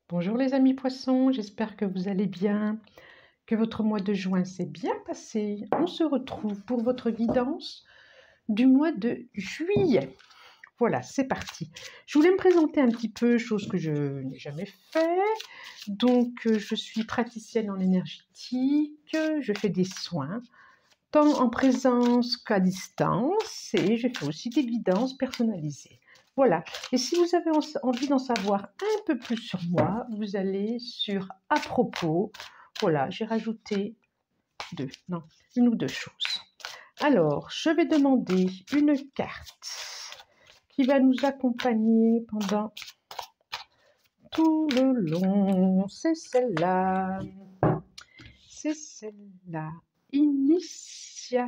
Bonjour les amis poissons, j'espère que vous allez bien, que votre mois de juin s'est bien passé. On se retrouve pour votre guidance du mois de juillet. Voilà, c'est parti. Je voulais me présenter un petit peu, chose que je n'ai jamais fait. Donc, je suis praticienne en énergétique, je fais des soins, tant en présence qu'à distance, et je fais aussi des guidances personnalisées. Voilà, et si vous avez envie d'en savoir un peu plus sur moi, vous allez sur « À propos ». Voilà, j'ai rajouté une ou deux choses. Alors, je vais demander une carte qui va nous accompagner pendant tout le long. C'est celle-là. C'est celle-là. Initiation.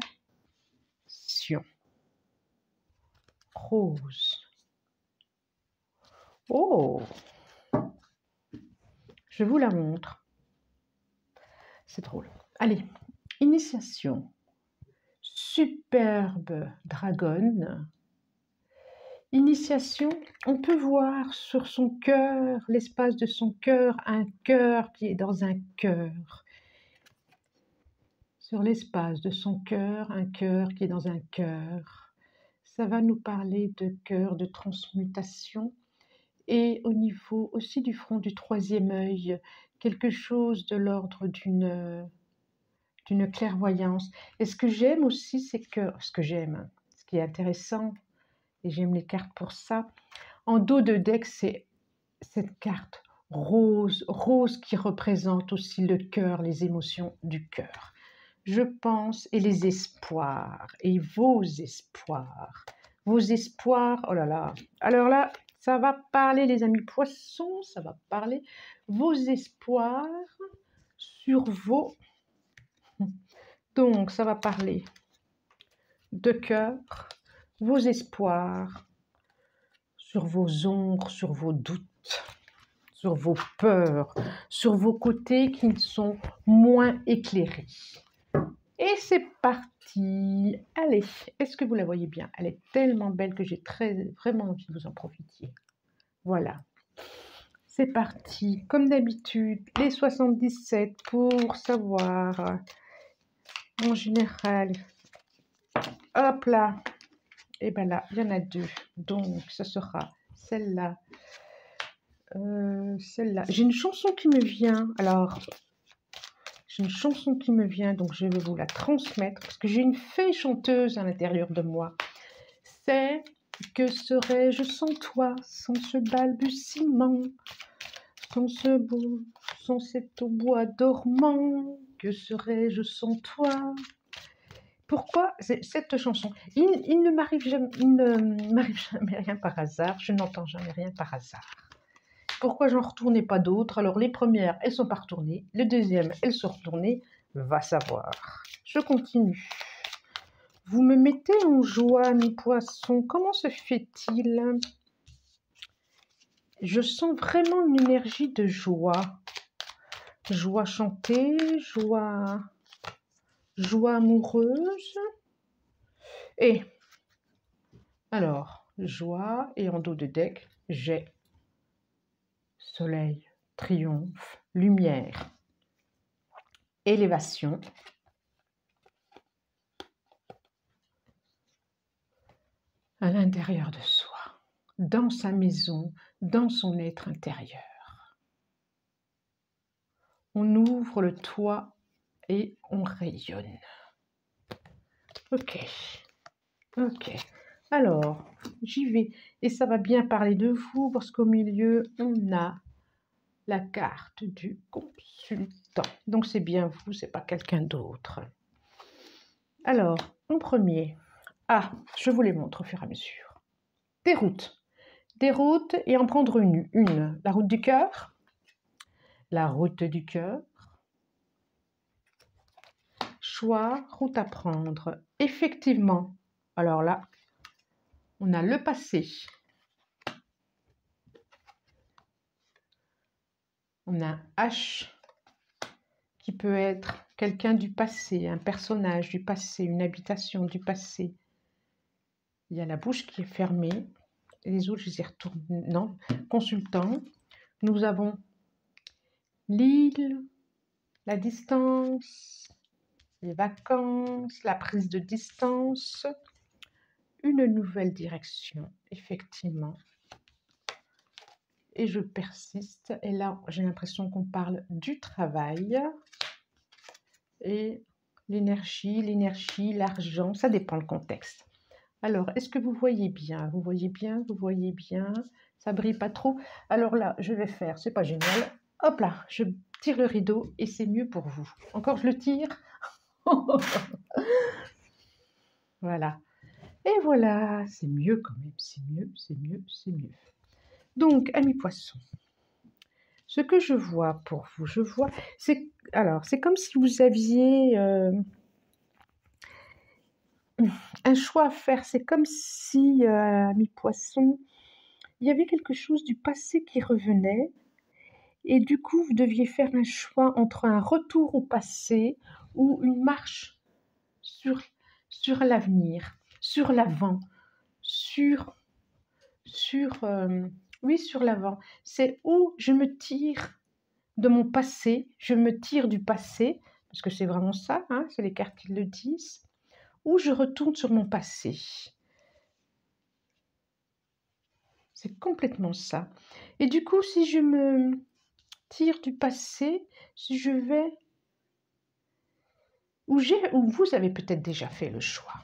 Rose. Oh, je vous la montre. C'est drôle. Allez, initiation. Superbe dragonne. Initiation, on peut voir sur son cœur, l'espace de son cœur, un cœur qui est dans un cœur. Sur l'espace de son cœur, un cœur qui est dans un cœur. Ça va nous parler de cœur, de transmutation. Et au niveau aussi du front du troisième œil, quelque chose de l'ordre d'une clairvoyance. Et ce que j'aime aussi, c'est que, ce qui est intéressant, et j'aime les cartes pour ça, en dos de deck, c'est cette carte rose, rose qui représente aussi le cœur, les émotions du cœur. Je pense, et les espoirs, et vos espoirs, oh là là, alors là, ça va parler les amis poissons, ça va parler vos espoirs sur vos... Donc, ça va parler de cœur, vos espoirs, sur vos ombres, sur vos doutes, sur vos peurs, sur vos côtés qui sont moins éclairés. Et c'est parti. Allez, est-ce que vous la voyez bien? Elle est tellement belle que j'ai vraiment envie de vous en profiter. Voilà. C'est parti. Comme d'habitude, les 77 pour savoir en général. Hop là. Et bien là, il y en a deux. Donc, ce sera celle-là. Celle-là. J'ai une chanson qui me vient. Alors, j'ai une chanson qui me vient, donc je vais vous la transmettre. Parce que j'ai une fée chanteuse à l'intérieur de moi. C'est « Que serais-je sans toi, sans ce balbutiement, sans cet au bois dormant, que serais-je sans toi ?» Pourquoi cette chanson? Il ne m'arrive jamais rien par hasard, je n'entends jamais rien par hasard. Pourquoi j'en retournais pas d'autres? Alors les premières, elles sont pas retournées, les deuxièmes, elles sont retournées, va savoir. Je continue. Vous me mettez en joie, mes poissons, comment se fait-il? Je sens vraiment une énergie de joie. Joie chantée, joie amoureuse. Et alors, joie, et en dos de deck, j'ai soleil, triomphe, lumière, élévation, à l'intérieur de soi, dans sa maison, dans son être intérieur. On ouvre le toit et on rayonne. Ok. Alors, j'y vais. Et ça va bien parler de vous parce qu'au milieu, on a la carte du consultant. Donc, c'est bien vous, c'est pas quelqu'un d'autre. Alors, en premier, je vous les montre au fur et à mesure. Des routes. Des routes et en prendre une. La route du cœur. La route du cœur. Choix, route à prendre. Effectivement, alors là, on a le passé. On a un H qui peut être quelqu'un du passé, un personnage du passé, une habitation du passé. Il y a la bouche qui est fermée. Les autres, je les ai retournés. Non, consultant. Nous avons l'île, la distance, les vacances, la prise de distance, une nouvelle direction, effectivement. Et je persiste. Et là, j'ai l'impression qu'on parle du travail. Et l'énergie, l'argent, ça dépend le contexte. Alors, est-ce que vous voyez bien? Vous voyez bien? Vous voyez bien? Ça brille pas trop. Alors là, je vais faire, c'est pas génial. Hop là, je tire le rideau et c'est mieux pour vous. Encore, je le tire. Voilà. Et voilà, c'est mieux quand même. C'est mieux, c'est mieux, c'est mieux. Donc, amis poissons, ce que je vois pour vous, je vois, c'est comme si vous aviez un choix à faire. C'est comme si, amis poissons, il y avait quelque chose du passé qui revenait. Et du coup, vous deviez faire un choix entre un retour au passé ou une marche sur l'avenir, sur l'avant, oui, sur l'avant. C'est où je me tire de mon passé, je me tire du passé, parce que c'est vraiment ça, hein, c'est les cartes qui le disent, ou je retourne sur mon passé. C'est complètement ça. Et du coup, si je me tire du passé, si je vais où vous avez peut-être déjà fait le choix.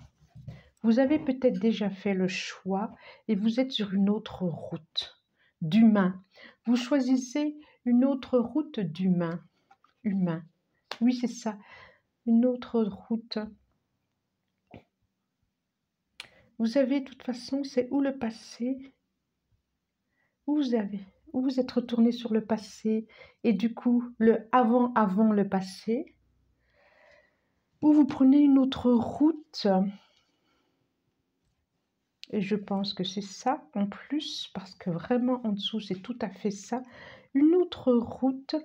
Vous avez peut-être déjà fait le choix et vous êtes sur une autre route d'humain. Vous choisissez une autre route d'humain. Humain. Oui, c'est ça. Une autre route. Vous avez, de toute façon, c'est où le passé, où vous êtes retourné sur le passé et du coup, le avant le passé, ou vous prenez une autre route. Et je pense que c'est ça en plus, parce que vraiment en dessous, c'est tout à fait ça. Une autre route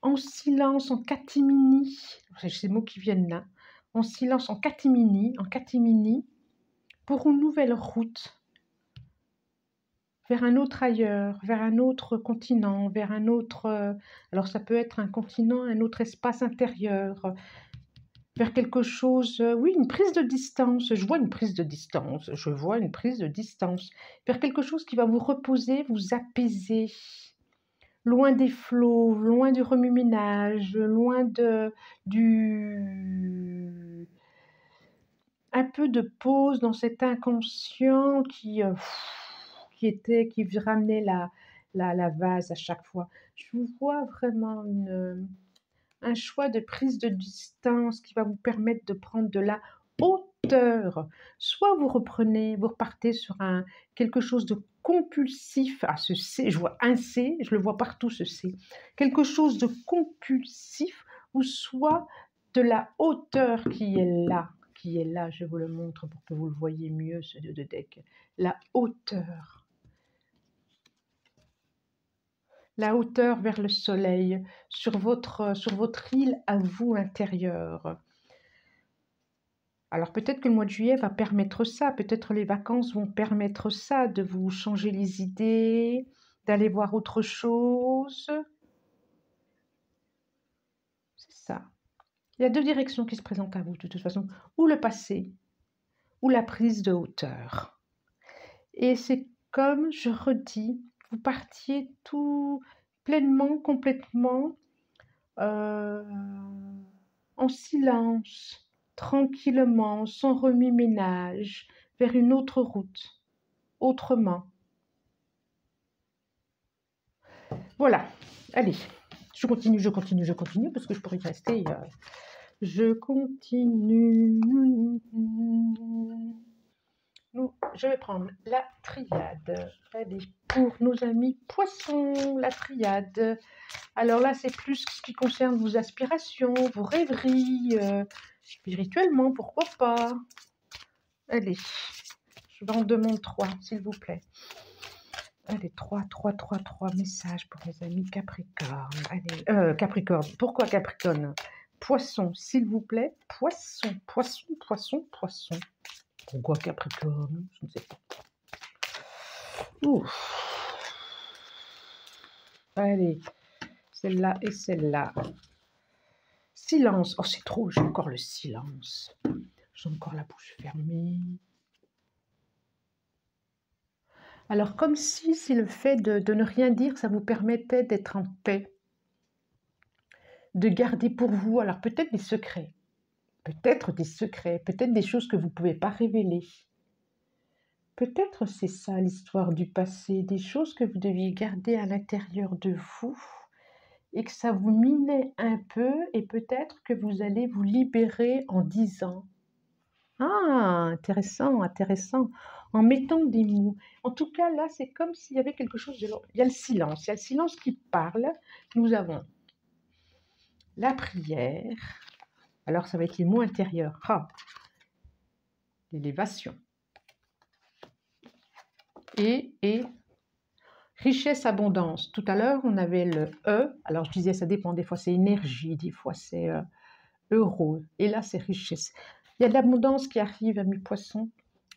en silence, en catimini. C'est ces mots qui viennent là. En silence, en catimini, pour une nouvelle route vers un autre ailleurs, vers un autre continent, vers un autre... alors ça peut être un continent, un autre espace intérieur, vers quelque chose, oui, une prise de distance, je vois une prise de distance, vers quelque chose qui va vous reposer, vous apaiser, loin des flots, loin du remue-ménage, loin un peu de pause dans cet inconscient qui ramenait la vase à chaque fois. Je vous vois vraiment un choix de prise de distance qui va vous permettre de prendre de la hauteur. Soit vous repartez sur quelque chose de compulsif, ce C, je vois un C, je le vois partout ce C, quelque chose de compulsif, ou soit de la hauteur qui est là, je vous le montre pour que vous le voyez mieux, ce de deck, la hauteur vers le soleil, sur votre île à vous intérieure. Alors peut-être que le mois de juillet va permettre ça, peut-être les vacances vont permettre ça, de vous changer les idées, d'aller voir autre chose. C'est ça. Il y a deux directions qui se présentent à vous de toute façon, ou le passé, ou la prise de hauteur. Et c'est comme, je redis, vous partiez tout pleinement, complètement, en silence, tranquillement, sans remue-ménage, vers une autre route, autrement. Voilà, allez, je continue, parce que je pourrais y rester. Je continue. Je vais prendre la triade. Allez, pour nos amis poissons, la triade. Alors là, c'est plus ce qui concerne vos aspirations, vos rêveries, spirituellement, pourquoi pas. Allez, je vous en demande 3, s'il vous plaît. Allez, 3 messages pour mes amis Capricorne. Allez, Capricorne. Pourquoi Capricorne? Poisson, s'il vous plaît. Poisson. Pourquoi Capricorne? Je ne sais pas. Ouf. Allez, celle-là et celle-là. Silence. Oh, c'est trop, j'ai encore le silence. J'ai encore la bouche fermée. Alors, comme si le fait de ne rien dire, ça vous permettait d'être en paix, de garder pour vous, alors peut-être des secrets, peut-être des choses que vous ne pouvez pas révéler. Peut-être c'est ça l'histoire du passé, des choses que vous deviez garder à l'intérieur de vous et que ça vous minait un peu et peut-être que vous allez vous libérer en disant « Ah, intéressant, intéressant », en mettant des mots. En tout cas, là, c'est comme s'il y avait quelque chose de... Il y a le silence qui parle. Nous avons la prière. Alors, ça va être les mots intérieurs. Ah, l'élévation. Et richesse, abondance. Tout à l'heure, on avait le E. Alors, je disais, ça dépend. Des fois, c'est énergie. Des fois, c'est euro. Et là, c'est richesse. Il y a de l'abondance qui arrive à mi-poisson.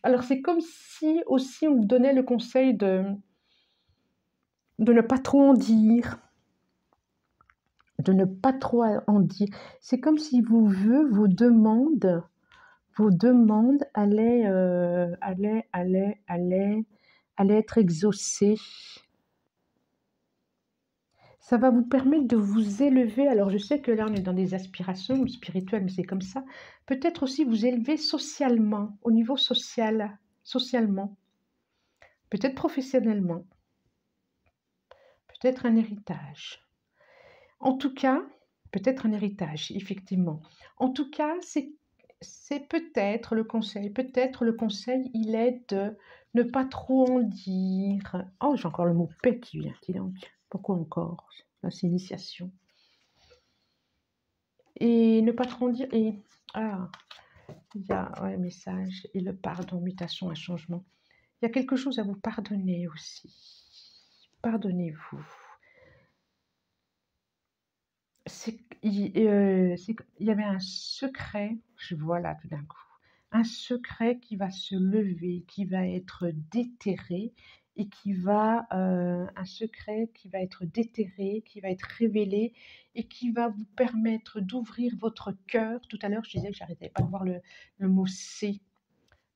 Alors, c'est comme si aussi on vous donnait le conseil de ne pas trop en dire. De ne pas trop en dire. C'est comme si vos vœux, vos demandes allaient être exaucées. Ça va vous permettre de vous élever. Alors, je sais que là, on est dans des aspirations spirituelles, mais c'est comme ça. Peut-être aussi vous élever socialement, au niveau social, socialement. Peut-être professionnellement. Peut-être un héritage. En tout cas, peut-être un héritage, effectivement. En tout cas, c'est peut-être le conseil. Peut-être le conseil, il est de ne pas trop en dire. Oh, j'ai encore le mot paix qui vient, dis donc. Pourquoi encore? Là, c'est initiation. Et ne pas trop en dire. Et il y a un message et le pardon, mutation, un changement. Il y a quelque chose à vous pardonner aussi. Pardonnez-vous. Il y avait un secret, je vois là tout d'un coup, un secret qui va se lever, qui va être déterré et un secret qui va être déterré, qui va être révélé et qui va vous permettre d'ouvrir votre cœur. Tout à l'heure, je disais que j'arrêtais pas de voir le mot C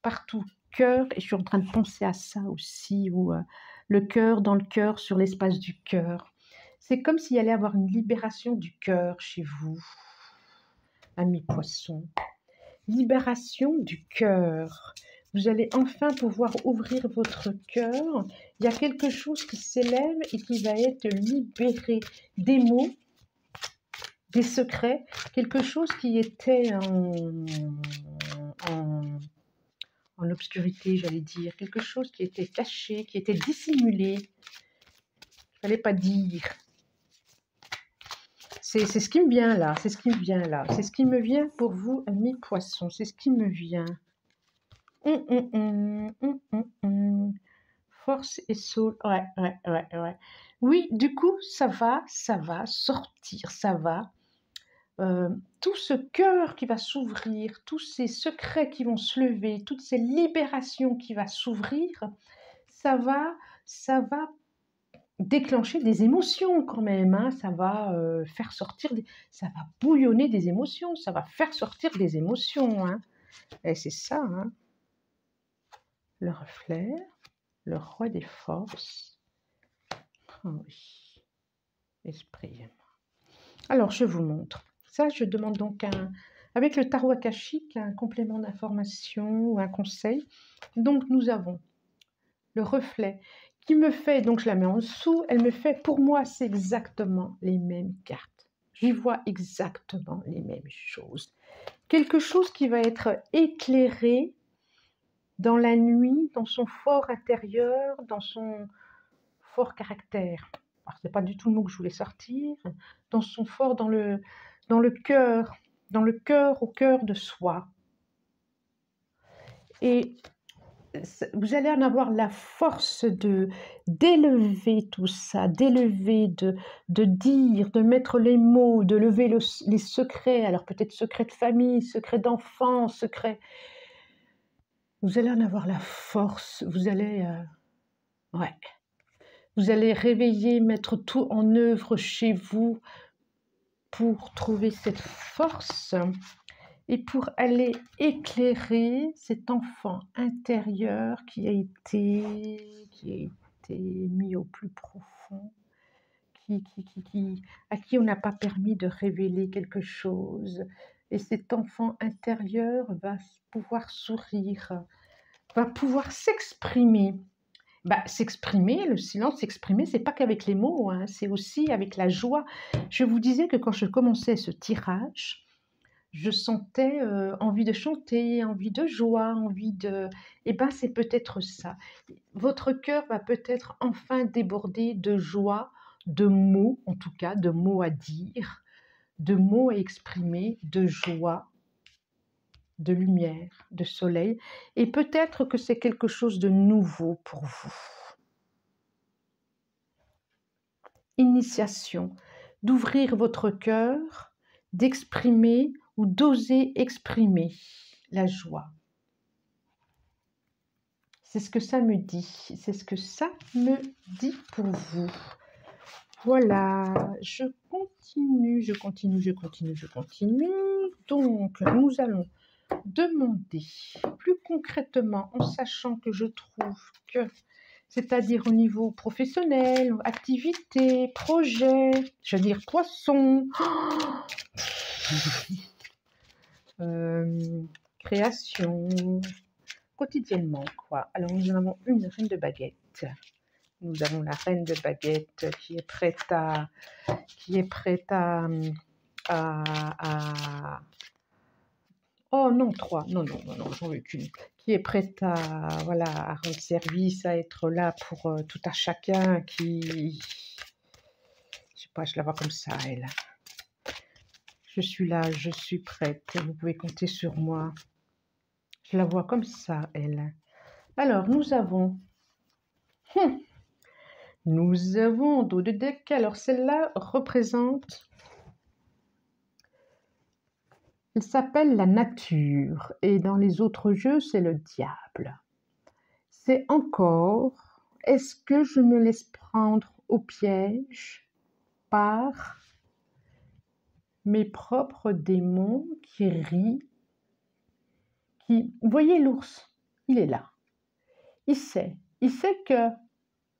partout, cœur, et je suis en train de penser à ça aussi, ou le cœur dans le cœur, sur l'espace du cœur. C'est comme s'il allait y avoir une libération du cœur chez vous, amis poissons. Libération du cœur. Vous allez enfin pouvoir ouvrir votre cœur. Il y a quelque chose qui s'élève et qui va être libéré. Des mots, des secrets, quelque chose qui était en obscurité, j'allais dire. Quelque chose qui était caché, qui était dissimulé. Il ne fallait pas dire. C'est ce qui me vient là, c'est ce qui me vient là, c'est ce qui me vient pour vous, amis poissons, c'est ce qui me vient. Force et soul, ouais. Oui, du coup, ça va sortir, ça va. Tout ce cœur qui va s'ouvrir, tous ces secrets qui vont se lever, toutes ces libérations qui vont s'ouvrir, ça va déclencher des émotions quand même, hein. Ça va faire sortir, ça va bouillonner des émotions, ça va faire sortir des émotions, hein. Et c'est ça, hein. Le reflet, le roi des forces. Oh oui, esprit. Alors, je vous montre. Ça, je demande donc avec le tarot akashique, un complément d'information ou un conseil. Donc, nous avons le reflet qui me fait, donc je la mets en dessous, elle me fait, pour moi, c'est exactement les mêmes cartes. J'y vois exactement les mêmes choses. Quelque chose qui va être éclairé dans la nuit, dans son fort intérieur, dans son fort caractère. Alors, ce n'est pas du tout le mot que je voulais sortir. Dans son fort, dans le cœur, au cœur de soi. Et vous allez en avoir la force d'élever tout ça, d'élever, de dire, de mettre les mots, de lever les secrets, alors peut-être secrets de famille, secrets d'enfants, secrets... Vous allez en avoir la force, vous allez... ouais. Vous allez réveiller, mettre tout en œuvre chez vous pour trouver cette force et pour aller éclairer cet enfant intérieur qui a été mis au plus profond, à qui on n'a pas permis de révéler quelque chose. Et cet enfant intérieur va pouvoir sourire, va pouvoir s'exprimer. S'exprimer, le silence, s'exprimer, c'est pas qu'avec les mots, hein, c'est aussi avec la joie. Je vous disais que quand je commençais ce tirage, je sentais envie de chanter, envie de joie, envie de... Eh bien, c'est peut-être ça. Votre cœur va peut-être enfin déborder de joie, de mots, en tout cas, de mots à dire, de mots à exprimer, de joie, de lumière, de soleil. Et peut-être que c'est quelque chose de nouveau pour vous. Initiation, d'ouvrir votre cœur, d'exprimer ou d'oser exprimer la joie. C'est ce que ça me dit, c'est ce que ça me dit pour vous. Voilà, je continue. Donc, nous allons demander plus concrètement, en sachant que je trouve que, c'est-à-dire au niveau professionnel, activité, projet, je veux dire poisson, création, quotidiennement, quoi. Alors, nous en avons une reine de baguette. Nous avons la reine de baguette qui est prête à oh non, trois, non, j'en veux qu'une. Qui est prête à, voilà, à rendre service, à être là pour tout à chacun, qui, je sais pas, je la vois comme ça, elle. Je suis là, je suis prête, vous pouvez compter sur moi. Je la vois comme ça, elle. Alors, nous avons dos de deck. Alors, celle-là représente... Elle s'appelle la nature. Et dans les autres jeux, c'est le diable. C'est encore... Est-ce que je me laisse prendre au piège par mes propres démons qui rient, qui... Vous voyez l'ours, il est là. Il sait que...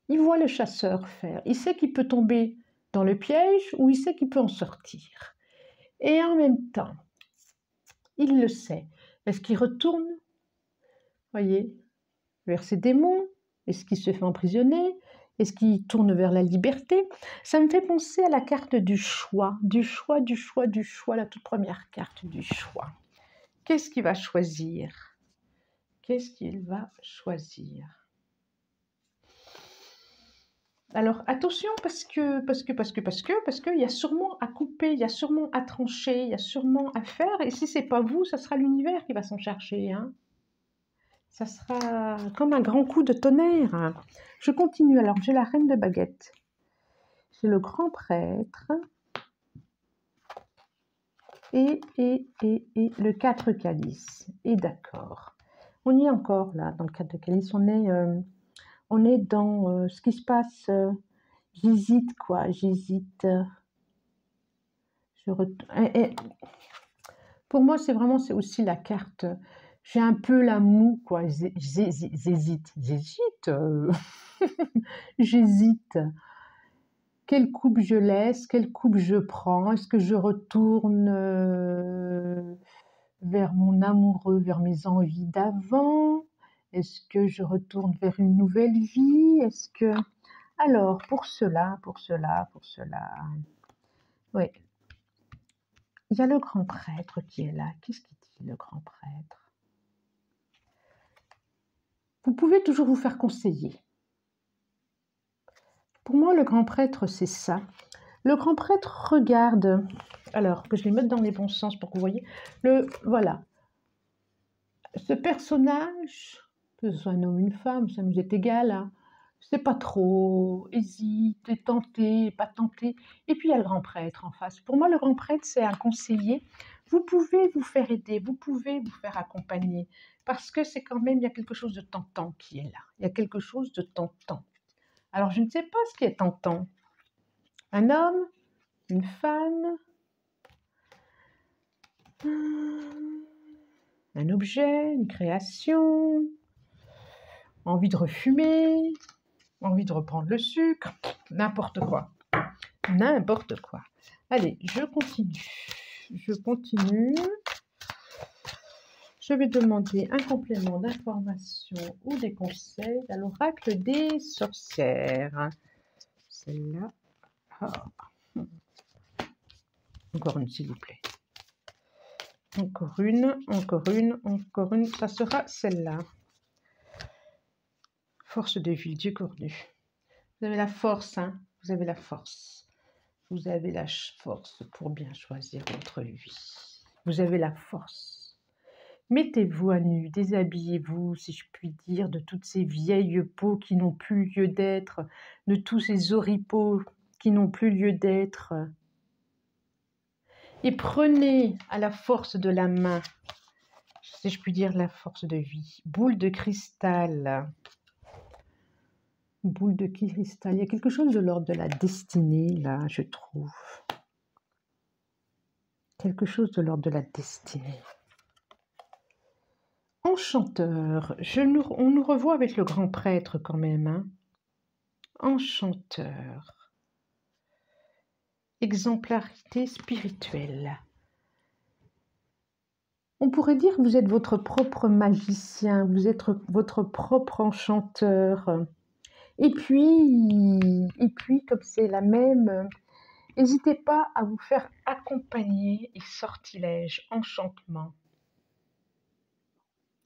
Il voit le chasseur faire. Il sait qu'il peut tomber dans le piège ou il sait qu'il peut en sortir. Et en même temps, il le sait. Est-ce qu'il retourne, voyez, vers ses démons? Est-ce qu'il se fait emprisonner? Est-ce qu'il tourne vers la liberté? Ça me fait penser à la carte du choix, la toute première carte du choix. Qu'est-ce qu'il va choisir? Qu'est-ce qu'il va choisir? Alors attention parce qu'il y a sûrement à couper, il y a sûrement à trancher, il y a sûrement à faire. Et si c'est pas vous, ça sera l'univers qui va s'en charger, hein. Ça sera comme un grand coup de tonnerre. Je continue. Alors j'ai la reine de baguette, j'ai le grand prêtre et le 4 calices. Et d'accord. On y est encore là dans le 4 de calice. On est dans ce qui se passe. J'hésite, quoi. J'hésite. Pour moi, c'est aussi la carte. J'ai un peu la moue, quoi. J'hésite. J'hésite. Quelle coupe je laisse? Quelle coupe je prends? Est-ce que je retourne vers mon amoureux, vers mes envies d'avant? Est-ce que je retourne vers une nouvelle vie? Est-ce que... Alors, pour cela, oui. Il y a le grand prêtre qui est là. Qu'est-ce qu'il dit, le grand prêtre? Vous pouvez toujours vous faire conseiller. Pour moi, le grand prêtre, c'est ça. Le grand prêtre regarde... Alors, que je les mette dans les bons sens pour que vous voyez. Voilà. Ce personnage, que ce soit un homme ou une femme, ça nous est égal, hein. C'est pas trop, hésite, est tenté, pas tenté. Et puis il y a le grand prêtre en face. Pour moi, le grand prêtre, c'est un conseiller. Vous pouvez vous faire aider, vous pouvez vous faire accompagner, parce que c'est quand même, il y a quelque chose de tentant qui est là. Il y a quelque chose de tentant. Alors, je ne sais pas ce qui est tentant. Un homme, une femme, un objet, une création, envie de refumer, envie de reprendre le sucre, n'importe quoi. N'importe quoi. Allez, je continue. Je continue. Je vais demander un complément d'information ou des conseils à l'oracle des sorcières. Celle-là. Ah. Encore une, s'il vous plaît. Encore une, encore une, encore une. Ça sera celle-là. Force de vie, Dieu cornu. Vous avez la force, hein? Vous avez la force. Vous avez la force pour bien choisir votre vie. Vous avez la force. Mettez-vous à nu, déshabillez-vous, si je puis dire, de toutes ces vieilles peaux qui n'ont plus lieu d'être, de tous ces oripeaux qui n'ont plus lieu d'être. Et prenez à la force de la main, si je puis dire, la force de vie. Boule de cristal. Boule de cristal. Il y a quelque chose de l'ordre de la destinée, là, je trouve. Quelque chose de l'ordre de la destinée. Enchanteur. On nous revoit avec le grand prêtre quand même. Hein. Enchanteur. Exemplarité spirituelle. On pourrait dire que vous êtes votre propre magicien, vous êtes votre propre enchanteur. Et puis comme c'est la même, n'hésitez pas à vous faire accompagner et sortilège, enchantement.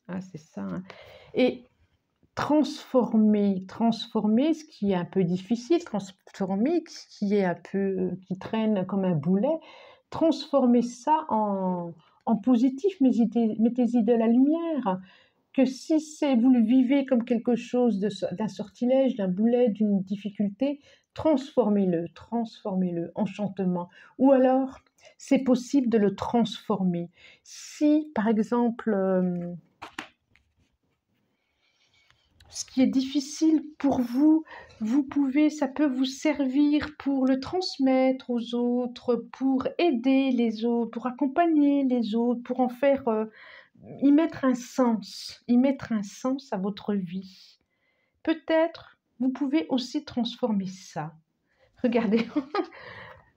Ah, c'est ça. Hein. Et transformer, ce qui est un peu difficile, transformer, qui traîne comme un boulet, transformer ça en positif, mettez-y de la lumière. Que si vous le vivez comme quelque chose d'un sortilège, d'un boulet, d'une difficulté, transformez-le, enchantement. Ou alors, c'est possible de le transformer. Si, par exemple, ce qui est difficile pour vous, ça peut vous servir pour le transmettre aux autres, pour aider les autres, pour accompagner les autres, pour en faire... y mettre un sens à votre vie. Peut-être, vous pouvez aussi transformer ça. Regardez,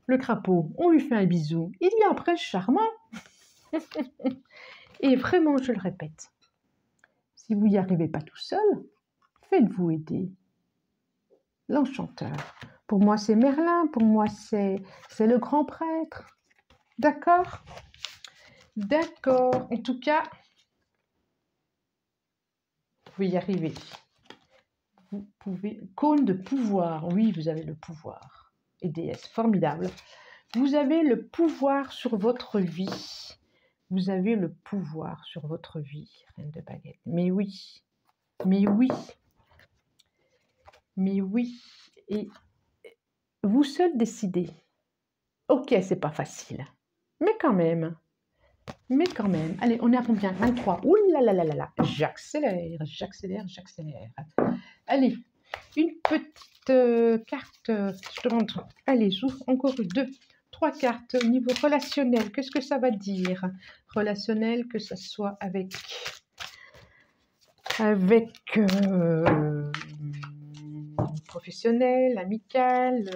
le crapaud, on lui fait un bisou. Il y a un prince charmant. Et vraiment, je le répète, si vous n'y arrivez pas tout seul, faites-vous aider. L'enchanteur. Pour moi, c'est Merlin. Pour moi, c'est le grand prêtre. D'accord ? D'accord. En tout cas, vous pouvez y arriver. Vous pouvez... Cône de pouvoir. Oui, vous avez le pouvoir. Et déesse, formidable. Vous avez le pouvoir sur votre vie. Vous avez le pouvoir sur votre vie, reine de baguette. Mais oui. Mais oui. Mais oui. Et vous seul décidez. Ok, c'est pas facile. Mais quand même. Allez, on est à combien? 23. Ouh là là là là là. J'accélère. Allez, une petite carte. Je te montre. Allez, j'ouvre encore 2, 3 cartes. Au niveau relationnel, qu'est-ce que ça va dire? Relationnel, que ce soit avec professionnel, amical,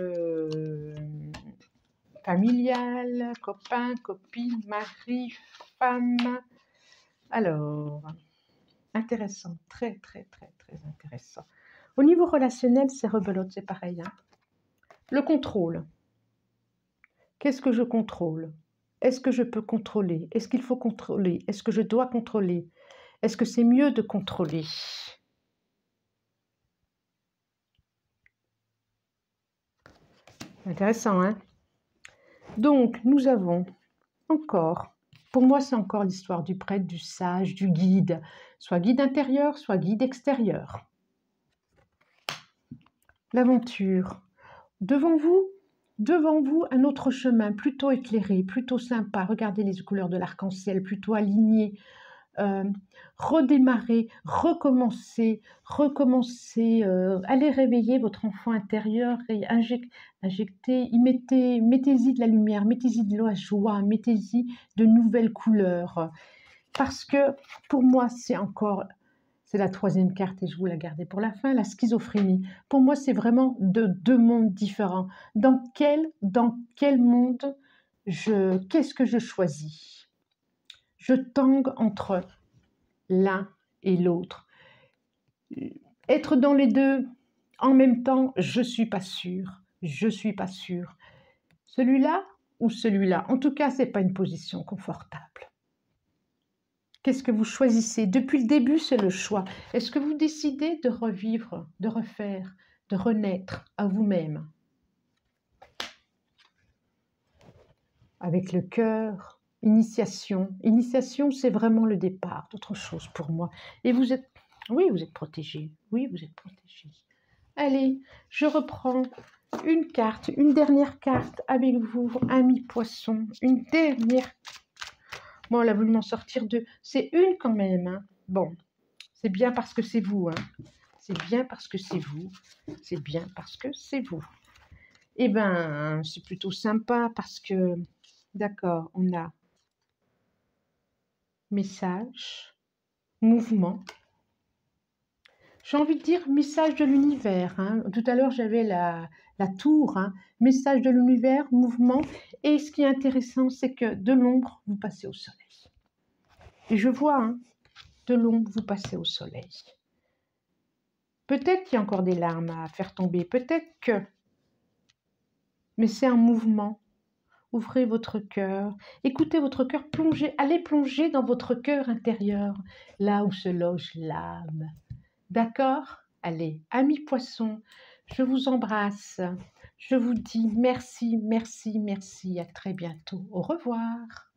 familial, copain, copine, mari, femme. Alors, intéressant, très intéressant. Au niveau relationnel, c'est rebelote, c'est pareil. Hein. Le contrôle. Qu'est-ce que je contrôle? Est-ce que je peux contrôler? Est-ce qu'il faut contrôler? Est-ce que je dois contrôler? Est-ce que c'est mieux de contrôler? Intéressant, hein? Donc, nous avons encore, pour moi, c'est encore l'histoire du prêtre, du sage, du guide, soit guide intérieur, soit guide extérieur. L'aventure. Devant vous, un autre chemin, plutôt éclairé, plutôt sympa. Regardez les couleurs de l'arc-en-ciel, plutôt aligné, euh, redémarrer, recommencer, allez réveiller votre enfant intérieur et injecter, mettez-y de la lumière, mettez-y de la joie, mettez-y de nouvelles couleurs. Parce que pour moi, c'est la troisième carte et je vous la gardais pour la fin, la schizophrénie. Pour moi, c'est vraiment deux mondes différents. Dans quel monde qu'est-ce que je choisis? Je tangue entre l'un et l'autre. Être dans les deux en même temps, je suis pas sûre. Je suis pas sûre. Celui-là ou celui-là. En tout cas, c'est pas une position confortable. Qu'est-ce que vous choisissez? Depuis le début, c'est le choix. Est-ce que vous décidez de revivre, de refaire, de renaître à vous-même? Avec le cœur, initiation. Initiation, c'est vraiment le départ d'autre chose pour moi. Et vous êtes... Oui, vous êtes protégé. Oui, vous êtes protégé. Allez, je reprends une carte, une dernière carte avec vous, ami poisson. Une dernière. Bon, elle a voulu m'en sortir deux. C'est une quand même. Hein. Bon, c'est bien parce que c'est vous. Hein. C'est bien parce que c'est vous. C'est bien parce que c'est vous. Eh bien, c'est plutôt sympa parce que, d'accord, on a message, mouvement. J'ai envie de dire message de l'univers. Hein. Tout à l'heure, j'avais la tour. Hein. Message de l'univers, mouvement. Et ce qui est intéressant, c'est que de l'ombre, vous passez au soleil. Et je vois, hein, de l'ombre, vous passez au soleil. Peut-être qu'il y a encore des larmes à faire tomber. Peut-être que... Mais c'est un mouvement. Ouvrez votre cœur. Écoutez votre cœur plonger. Allez plonger dans votre cœur intérieur, là où se loge l'âme. D'accord? Allez, amis poissons, je vous embrasse. Je vous dis merci, merci, merci. À très bientôt. Au revoir.